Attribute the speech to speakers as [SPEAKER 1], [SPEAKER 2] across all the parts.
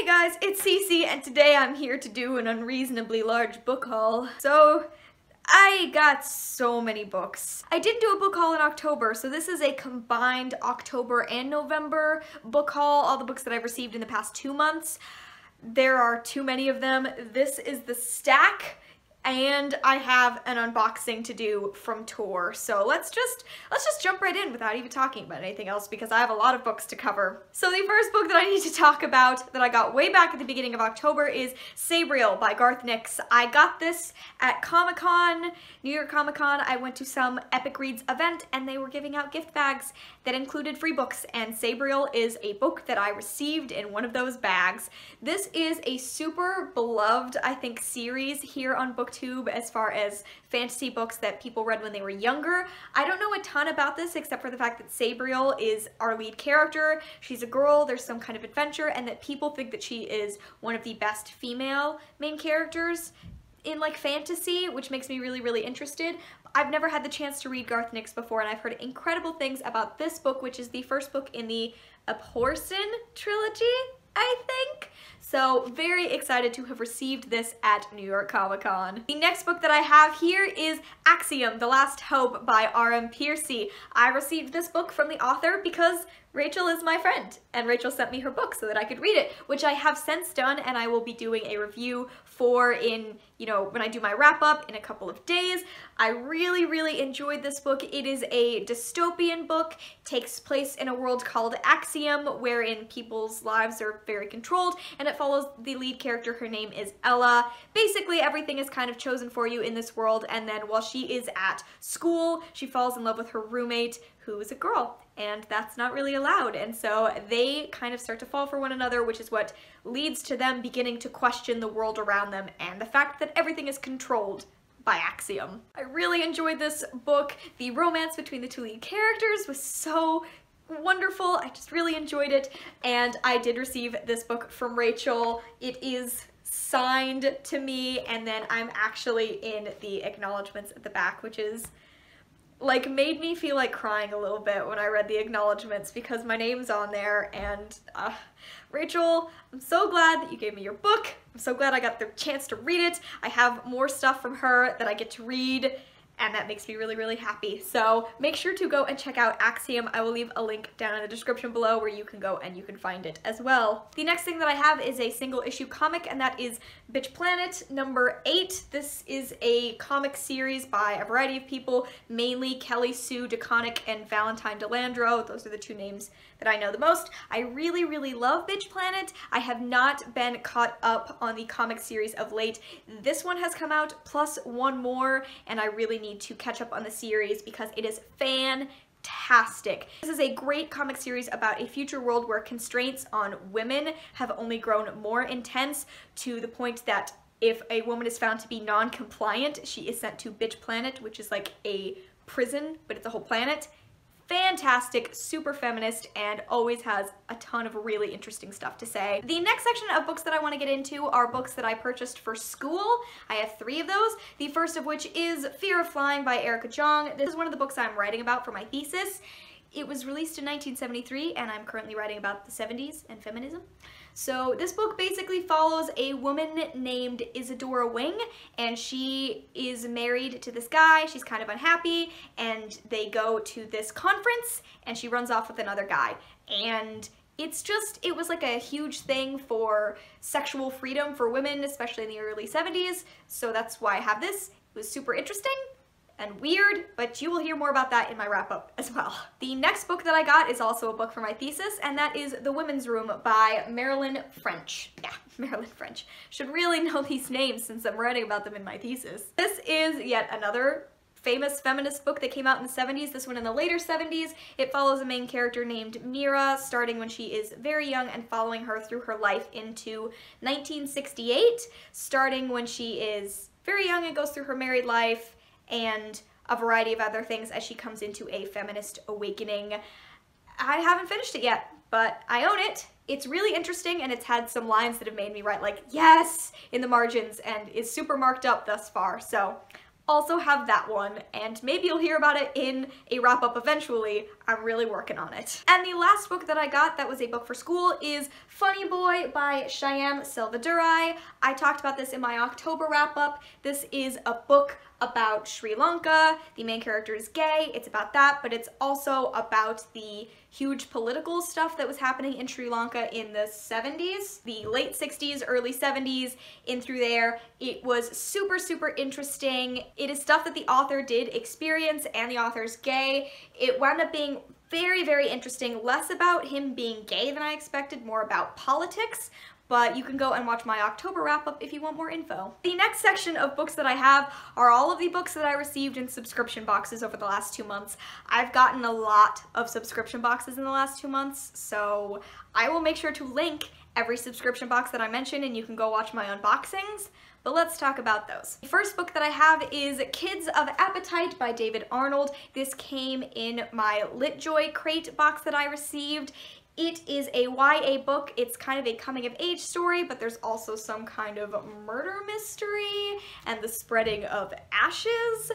[SPEAKER 1] Hey guys, it's Cece, and today I'm here to do an unreasonably large book haul. So, I got so many books. I did do a book haul in October, so this is a combined October and November book haul, all the books that I've received in the past 2 months. There are too many of them. This is the stack, and I have an unboxing to do from tour. So let's just jump right in without even talking about anything else because I have a lot of books to cover. So the first book that I need to talk about that I got way back at the beginning of October is Sabriel by Garth Nix. I got this at Comic-Con, New York Comic-Con. I went to some Epic Reads event and they were giving out gift bags that included free books, and Sabriel is a book that I received in one of those bags. This is a super beloved, I think, series here on BookTube as far as fantasy books that people read when they were younger. I don't know a ton about this except for the fact that Sabriel is our lead character. She's a girl, there's some kind of adventure, and that people think that she is one of the best female main characters in like fantasy, which makes me really, really interested. I've never had the chance to read Garth Nix before, and I've heard incredible things about this book, which is the first book in the Abhorsen trilogy, I think. So very excited to have received this at New York Comic-Con. The next book that I have here is Axiom, The Last Hope by R.M. Pearcy. I received this book from the author because Rachel is my friend, and Rachel sent me her book so that I could read it, which I have since done, and I will be doing a review for in, when I do my wrap-up in a couple of days. I really, really enjoyed this book. It is a dystopian book, takes place in a world called Axiom, wherein people's lives are very controlled, and it follows the lead character. Her name is Ella. Basically, everything is kind of chosen for you in this world, and then while she is at school, she falls in love with her roommate, who is a girl, and that's not really allowed, and so they kind of start to fall for one another, which is what leads to them beginning to question the world around them and the fact that everything is controlled by Axiom. I really enjoyed this book. The romance between the two lead characters was so wonderful. I just really enjoyed it, and I did receive this book from Rachel. It is signed to me, and then I'm actually in the acknowledgements at the back, which is like made me feel like crying a little bit when I read the acknowledgements because my name's on there, and Rachel, I'm so glad that you gave me your book. I'm so glad I got the chance to read it. I have more stuff from her that I get to read, and that makes me really, really happy. So make sure to go and check out Axiom. I will leave a link down in the description below where you can go and you can find it as well. The next thing that I have is a single issue comic, and that is Bitch Planet number 8. This is a comic series by a variety of people, mainly Kelly Sue DeConnick and Valentine Landro. Those are the two names that I know the most. I really, really love Bitch Planet. I have not been caught up on the comic series of late. This one has come out plus one more, and I really need to catch up on the series because it is fantastic. This is a great comic series about a future world where constraints on women have only grown more intense to the point that if a woman is found to be non-compliant, she is sent to Bitch Planet, which is like a prison, but it's a whole planet. Fantastic, super feminist, and always has a ton of really interesting stuff to say. The next section of books that I want to get into are books that I purchased for school. I have 3 of those, the first of which is Fear of Flying by Jong. This is one of the books I'm writing about for my thesis. It was released in 1973, and I'm currently writing about the 70s and feminism. So this book basically follows a woman named Isadora Wing, and she is married to this guy. She's kind of unhappy, and they go to this conference, and she runs off with another guy. And it was like a huge thing for sexual freedom for women, especially in the early 70s, so that's why I have this. It was super interesting and weird, but you will hear more about that in my wrap-up as well. The next book that I got is also a book for my thesis, and that is The Women's Room by Merilyn French. Yeah, Merilyn French. Should really know these names since I'm writing about them in my thesis. This is yet another famous feminist book that came out in the 70s, this one in the later 70s. It follows a main character named Mira, starting when she is very young and following her through her life into 1968, starting when she is very young and goes through her married life, and a variety of other things as she comes into a feminist awakening. I haven't finished it yet, but I own it. It's really interesting, and it's had some lines that have made me write like, yes, in the margins, and is super marked up thus far, so also have that one, and maybe you'll hear about it in a wrap-up eventually. I'm really working on it. And the last book that I got that was a book for school is Funny Boy by Shyam Selvadurai. I talked about this in my October wrap-up. This is a book about Sri Lanka. The main character is gay. It's about that, but it's also about the huge political stuff that was happening in Sri Lanka in the 70s, the late 60s, early 70s, in through there. It was super, super interesting. It is stuff that the author did experience, and the author's gay. It wound up being very, very interesting. Less about him being gay than I expected, more about politics. But you can go and watch my October wrap-up if you want more info. The next section of books that I have are all of the books that I received in subscription boxes over the last 2 months. I've gotten a lot of subscription boxes in the last 2 months, so I will make sure to link every subscription box that I mention, and you can go watch my unboxings. But let's talk about those. The first book that I have is Kids of Appetite by David Arnold. This came in my LitJoy crate box that I received. It is a YA book. It's kind of a coming-of-age story, but there's also some kind of murder mystery and the spreading of ashes.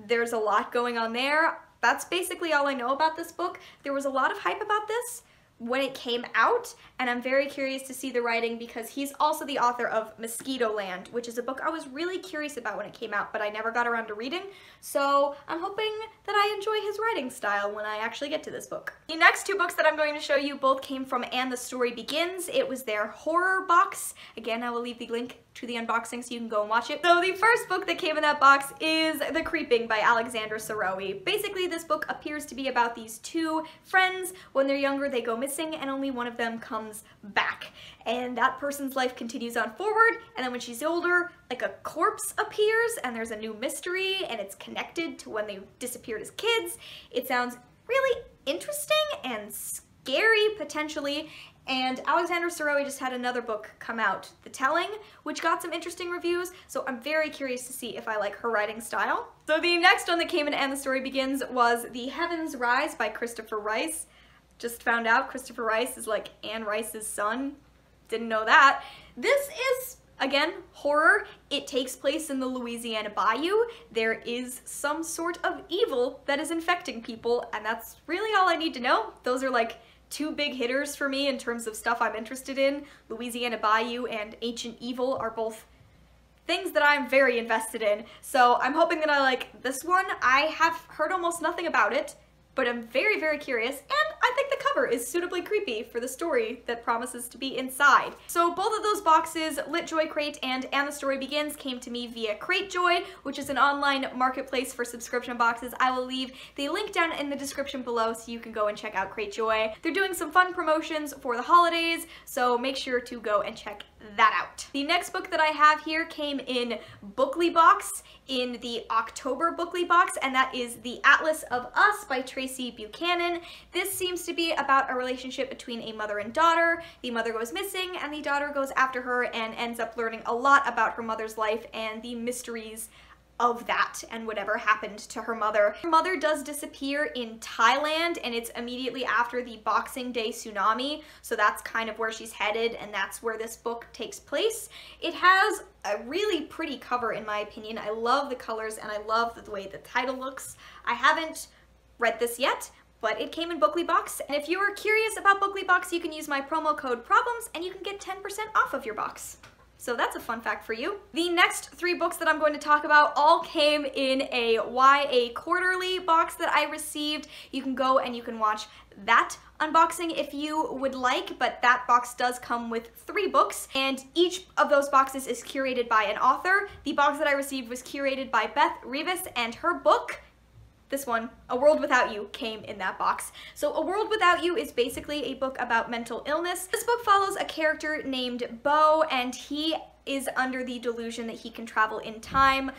[SPEAKER 1] There's a lot going on there. That's basically all I know about this book. There was a lot of hype about this when it came out, and I'm very curious to see the writing because he's also the author of Mosquitoland, which is a book I was really curious about when it came out, but I never got around to reading, so I'm hoping that I enjoy his writing style when I actually get to this book. The next 2 books that I'm going to show you both came from And the Story Begins. It was their horror box. Again, I will leave the link to the unboxing so you can go and watch it. So the first book that came in that box is The Creeping by Alexandra Sirowy. Basically, this book appears to be about these 2 friends. When they're younger, they go missing, and only one of them comes back. And that person's life continues on forward, and then when she's older, like a corpse appears, and there's a new mystery, and it's connected to when they disappeared as kids. It sounds really interesting and scary, potentially. And Alexandra Sirowy just had another book come out, The Telling, which got some interesting reviews, so I'm very curious to see if I like her writing style. So the next one that came in And the Story Begins was The Heavens Rise by Christopher Rice. Just found out Christopher Rice is like Anne Rice's son. Didn't know that. This is, again, horror. It takes place in the Louisiana Bayou. There is some sort of evil that is infecting people, and that's really all I need to know. Those are like 2 big hitters for me in terms of stuff I'm interested in. Louisiana Bayou and Ancient Evil are both things that I'm very invested in. So I'm hoping that I like this one. I have heard almost nothing about it, but I'm very, very curious, and I think the cover is suitably creepy for the story that promises to be inside. So both of those boxes, LitJoy Crate and the Story Begins, came to me via CRATEJOY, which is an online marketplace for subscription boxes. I will leave the link down in the description below so you can go and check out CRATEJOY. They're doing some fun promotions for the holidays, so make sure to go and check that out. The next book that I have here came in Bookly Box, in the October Bookly Box, and that is The Atlas of Us by Tracy Buchanan. This seems to be about a relationship between a mother and daughter. The mother goes missing, and the daughter goes after her and ends up learning a lot about her mother's life and the mysteries of that and whatever happened to her mother. Her mother does disappear in Thailand, and it's immediately after the Boxing Day tsunami, so that's kind of where she's headed, and that's where this book takes place. It has a really pretty cover in my opinion. I love the colors and I love the way the title looks. I haven't read this yet, but it came in Bookly Box, and if you are curious about Bookly Box, you can use my promo code PROBLEMS and you can get 10% off of your box. So that's a fun fact for you. The next 3 books that I'm going to talk about all came in a YA quarterly box that I received. You can go and you can watch that unboxing if you would like, but that box does come with 3 books, and each of those boxes is curated by an author. The box that I received was curated by Beth Revis, and her book, this one, A World Without You, came in that box. So A World Without You is basically a book about mental illness. This book follows a character named Beau, and he is under the delusion that he can travel in time.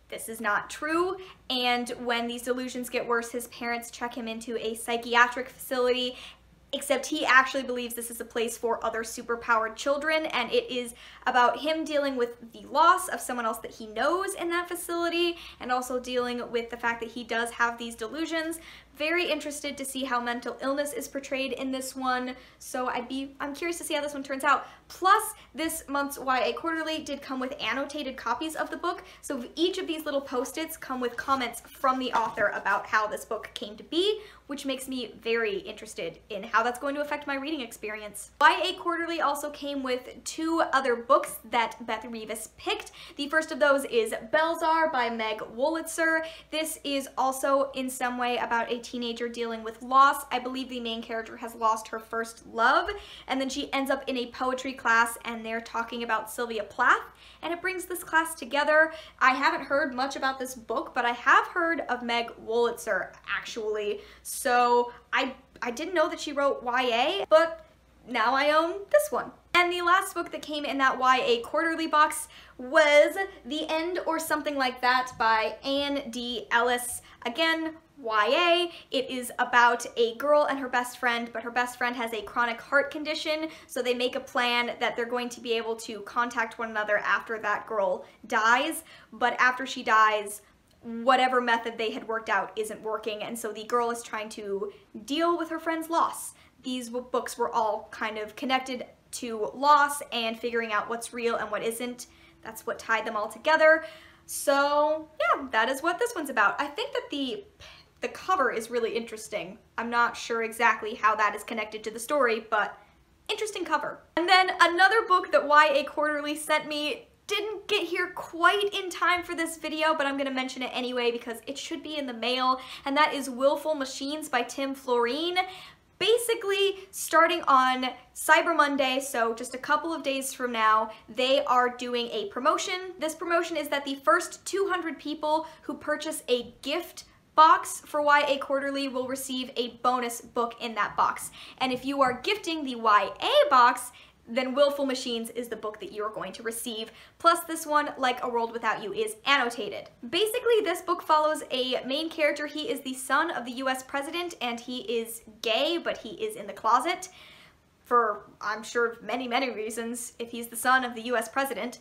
[SPEAKER 1] This is not true, and when these delusions get worse, his parents check him into a psychiatric facility, except he actually believes this is a place for other superpowered children, and it is about him dealing with the loss of someone else that he knows in that facility, and also dealing with the fact that he does have these delusions. Very interested to see how mental illness is portrayed in this one, so I'm curious to see how this one turns out. Plus, this month's YA Quarterly did come with annotated copies of the book, so each of these little post-its come with comments from the author about how this book came to be, which makes me very interested in how that's going to affect my reading experience. YA Quarterly also came with 2 other books that Beth Revis picked. The first of those is Belzhar by Meg Wolitzer. This is also in some way about a teenager dealing with loss. I believe the main character has lost her first love, and then she ends up in a poetry class and they're talking about Sylvia Plath, and it brings this class together. I haven't heard much about this book, but I have heard of Meg Wolitzer actually, so I didn't know that she wrote YA, but now I own this one. And the last book that came in that YA Quarterly box was The End or Something Like That by Anne D. Ellis. Again, YA. It is about a girl and her best friend, but her best friend has a chronic heart condition, so they make a plan that they're going to be able to contact one another after that girl dies, but after she dies, whatever method they had worked out isn't working, and so the girl is trying to deal with her friend's loss. These books were all kind of connected to loss and figuring out what's real and what isn't. That's what tied them all together. So yeah, that is what this one's about. I think that the cover is really interesting. I'm not sure exactly how that is connected to the story, but interesting cover. And then another book that YA Quarterly sent me didn't get here quite in time for this video, but I'm gonna mention it anyway because it should be in the mail, and that is Willful Machines by Tim Floreen. Basically, starting on Cyber Monday, so just a couple of days from now, they are doing a promotion. This promotion is that the first 200 people who purchase a gift box for YA Quarterly will receive a bonus book in that box. And if you are gifting the YA box, then Willful Machines is the book that you're going to receive. Plus this one, Like a World Without You, is annotated. Basically, this book follows a main character. He is the son of the US president, and he is gay, but he is in the closet for, I'm sure, many, many reasons if he's the son of the US president.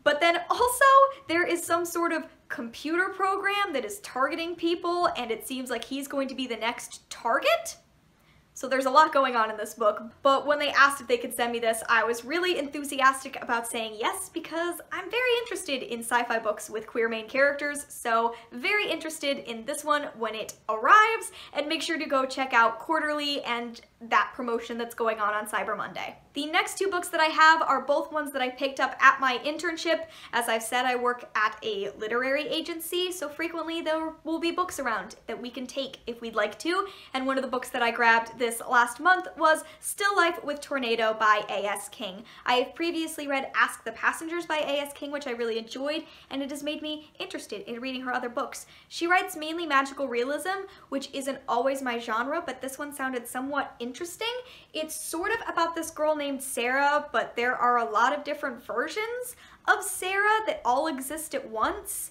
[SPEAKER 1] But then also, there is some sort of computer program that is targeting people, and it seems like he's going to be the next target? So there's a lot going on in this book, but when they asked if they could send me this, I was really enthusiastic about saying yes because I'm very interested in sci-fi books with queer main characters, so very interested in this one when it arrives, and make sure to go check out Quarterly and that promotion that's going on Cyber Monday. The next 2 books that I have are both ones that I picked up at my internship. As I've said, I work at a literary agency, so frequently there will be books around that we can take if we'd like to, and one of the books that I grabbed this last month was Still Life with Tornado by A.S. King. I have previously read Ask the Passengers by A.S. King, which I really enjoyed, and it has made me interested in reading her other books. She writes mainly magical realism, which isn't always my genre, but this one sounded somewhat interesting. It's sort of about this girl named Sarah, but there are a lot of different versions of Sarah that all exist at once.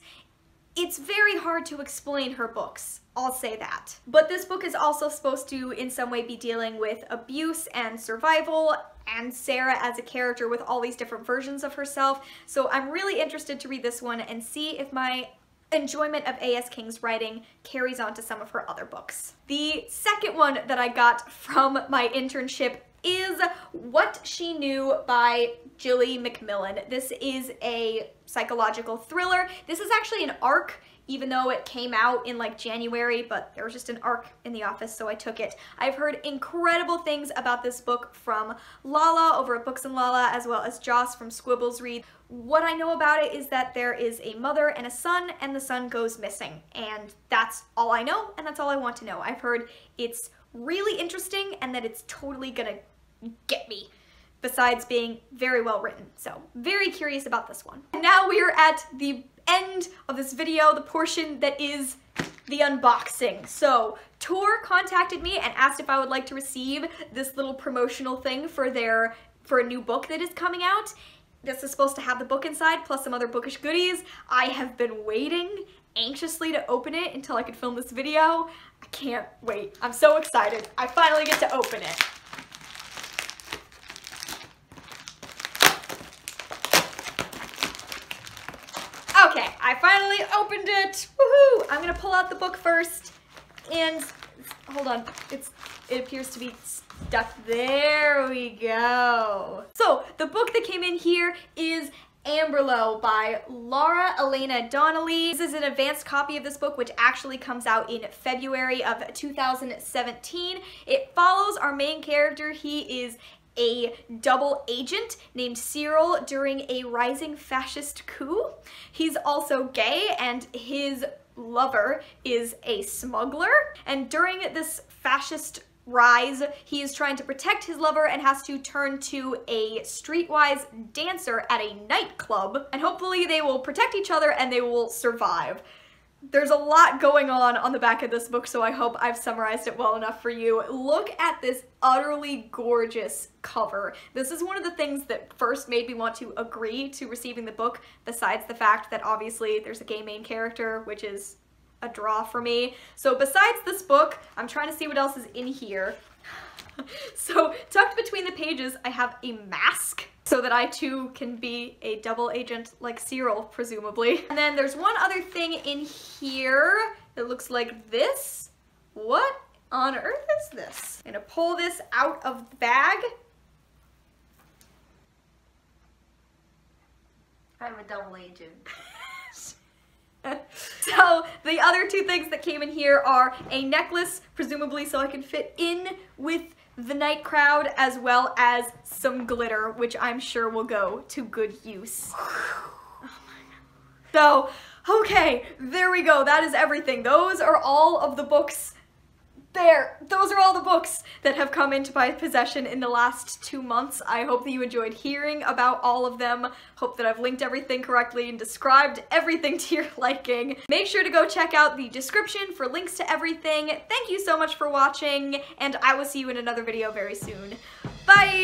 [SPEAKER 1] It's very hard to explain her books, I'll say that. But this book is also supposed to in some way be dealing with abuse and survival, and Sarah as a character with all these different versions of herself, so I'm really interested to read this one and see if my enjoyment of A.S. King's writing carries on to some of her other books. The second one that I got from my internship is What She Knew by Gilly Macmillan. This is a psychological thriller. This is actually an ARC, even though it came out in like January, but there was just an ARC in the office, so I took it. I've heard incredible things about this book from Lala over at Books and Lala, as well as Joss from Squibbles Read. What I know about it is that there is a mother and a son, and the son goes missing, and that's all I know, and that's all I want to know. I've heard it's really interesting and that it's totally gonna get me, besides being very well written. So very curious about this one. And now we are at the end of this video, the portion that is the unboxing. So Tor contacted me and asked if I would like to receive this little promotional thing for a new book that is coming out. This is supposed to have the book inside plus some other bookish goodies. I have been waiting anxiously to open it until I could film this video. I can't wait. I'm so excited. I finally get to open it. Okay, I finally opened it. Woohoo! I'm gonna pull out the book first, and hold on, it appears to be stuck. There we go. So the book that came in here is Amberlough by Lara, Elena, Donnelly. This is an advanced copy of this book, which actually comes out in February of 2017. It follows our main character. He is a double agent named Cyril during a rising fascist coup. He's also gay, and his lover is a smuggler. And during this fascist rise, he is trying to protect his lover and has to turn to a streetwise dancer at a nightclub, and hopefully they will protect each other and they will survive. There's a lot going on the back of this book, so I hope I've summarized it well enough for you. Look at this utterly gorgeous cover. This is one of the things that first made me want to agree to receiving the book, besides the fact that obviously there's a gay main character, which is a draw for me. So besides this book, I'm trying to see what else is in here. So tucked between the pages, I have a mask, so that I too can be a double agent like Cyril, presumably. And then there's one other thing in here that looks like this. What on earth is this? I'm gonna pull this out of the bag.
[SPEAKER 2] I'm a double agent.
[SPEAKER 1] So the other two things that came in here are a necklace, presumably so I can fit in with the night crowd, as well as some glitter, which I'm sure will go to good use. Oh my God. So, okay, there we go. That is everything. Those are all of the books. Those are all the books that have come into my possession in the last 2 months. I hope that you enjoyed hearing about all of them. Hope that I've linked everything correctly and described everything to your liking. Make sure to go check out the description for links to everything. Thank you so much for watching, and I will see you in another video very soon. Bye!